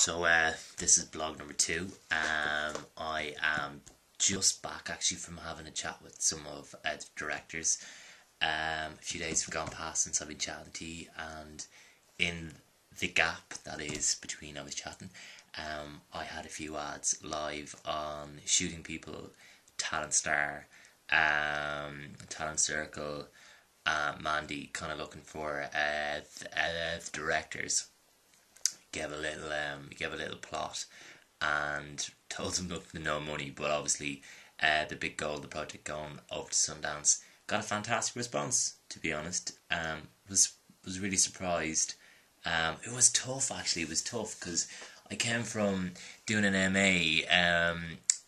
This is blog number 2. I am just back actually from having a chat with some of the directors. A few days have gone past since I've been chatting to you, and in the gap that is between I was chatting, I had a few ads live on Shooting People, Talent Star, Talent Circle, Mandy, kind of looking for directors. Gave a little plot and told them nothing, no money, but obviously the big goal of the project going over to Sundance got a fantastic response, to be honest. Was really surprised. It was tough, actually. It was tough because I came from doing an MA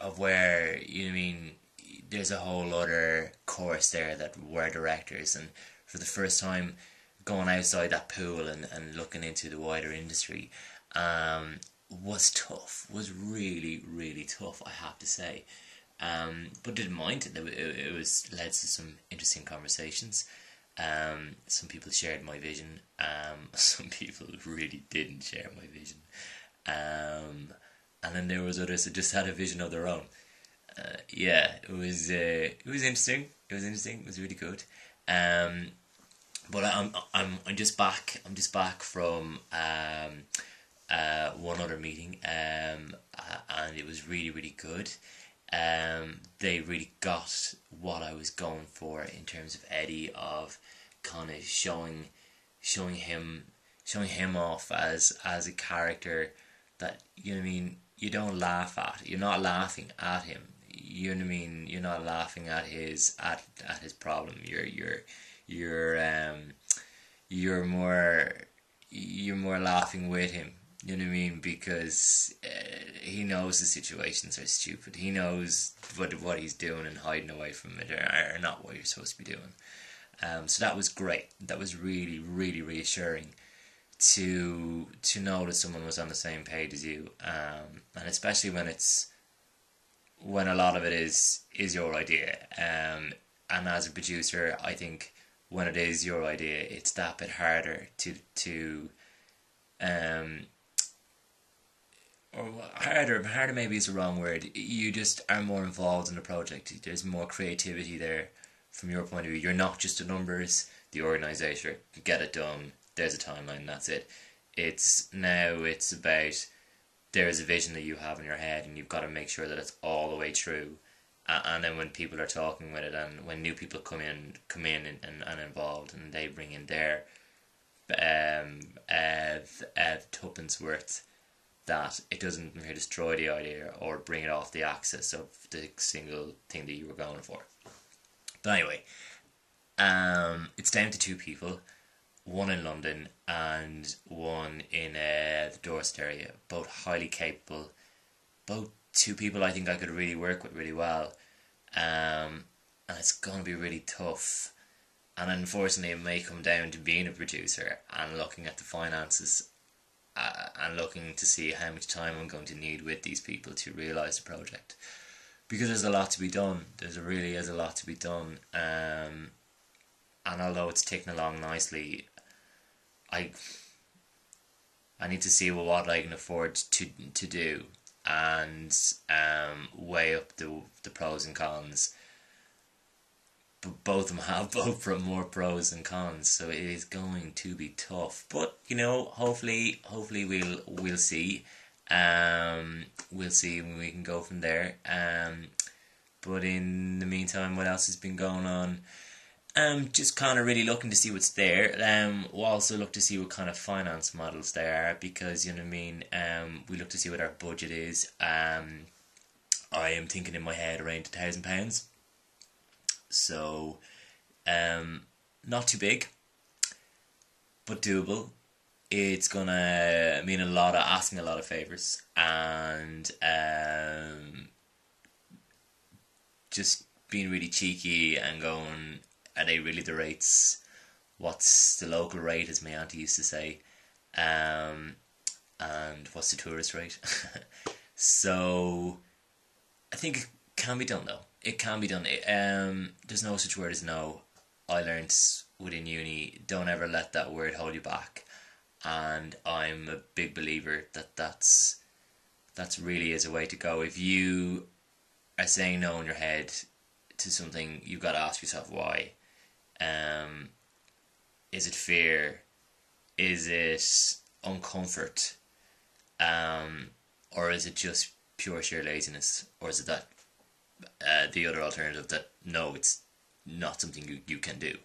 of where, there's a whole other course there that were directors, and for the first time going outside that pool and looking into the wider industry was tough, was really, really tough, I have to say. But didn't mind it. It was led to some interesting conversations. Some people shared my vision. Some people really didn't share my vision. And then there was others that just had a vision of their own. It was interesting. It was interesting. It was really good. But I'm just back. I'm just back from one other meeting, and it was really, really good. They really got what I was going for in terms of Eddie, of kind of showing him off as a character that you don't laugh at. You're not laughing at him. You're not laughing at his problem. You're more laughing with him. You know what I mean? Because he knows the situations are stupid. He knows what he's doing and hiding away from it are not what you're supposed to be doing. So that was great. That was really, really reassuring to know that someone was on the same page as you, and especially when a lot of it is your idea. And as a producer, I think when it is your idea, it's that bit harder or harder maybe is the wrong word. You just are more involved in the project. There's more creativity there from your point of view. You're not just the numbers, the organizer, get it done, there's a timeline, that's it. It's about, there's a vision that you have in your head and you've got to make sure that it's all the way through. And then when people are talking with it, and when new people come in and involved, and they bring in their tuppence worth, that it doesn't destroy the idea or bring it off the axis of the single thing that you were going for. But anyway, it's down to 2 people, one in London and one in the Dorset area, both highly capable, both 2 people I think I could really work with really well, and it's going to be really tough. And unfortunately it may come down to being a producer and looking at the finances and looking to see how much time I'm going to need with these people to realise the project, because there's a lot to be done. There really is a lot to be done, and although it's ticking along nicely, I need to see what I can afford to do, and weigh up the pros and cons. But both of them have more pros and cons, so it is going to be tough. But hopefully we'll see. We'll see when we can go from there. But in the meantime, what else has been going on? Just kind of really looking to see what's there. We'll also look to see what kind of finance models there are, because we look to see what our budget is. I am thinking in my head around £1,000. So, not too big, but doable. It's gonna mean asking a lot of favours, and just being really cheeky and going, are they really the rates? What's the local rate, as my auntie used to say, and what's the tourist rate? So, I think it can be done though. It can be done. There's no such word as no. I learnt within uni, don't ever let that word hold you back. and I'm a big believer that that's really is a way to go. If you are saying no in your head to something, you've got to ask yourself why. Is it fear? Is it uncomfort? Or is it just pure sheer laziness? Or is it that the other alternative that no, it's not something you can do?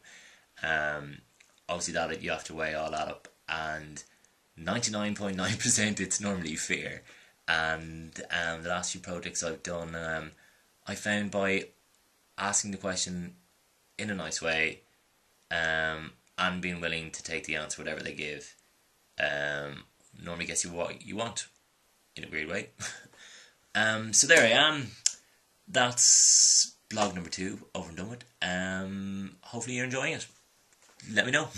Obviously that you have to weigh all that up, and 99.9% it's normally fear. And the last few projects I've done, I found by asking the question in a nice way, and being willing to take the answer whatever they give, normally gets you what you want in a weird way. So there I am. That's blog number 2 over and done with. Hopefully you're enjoying it. Let me know.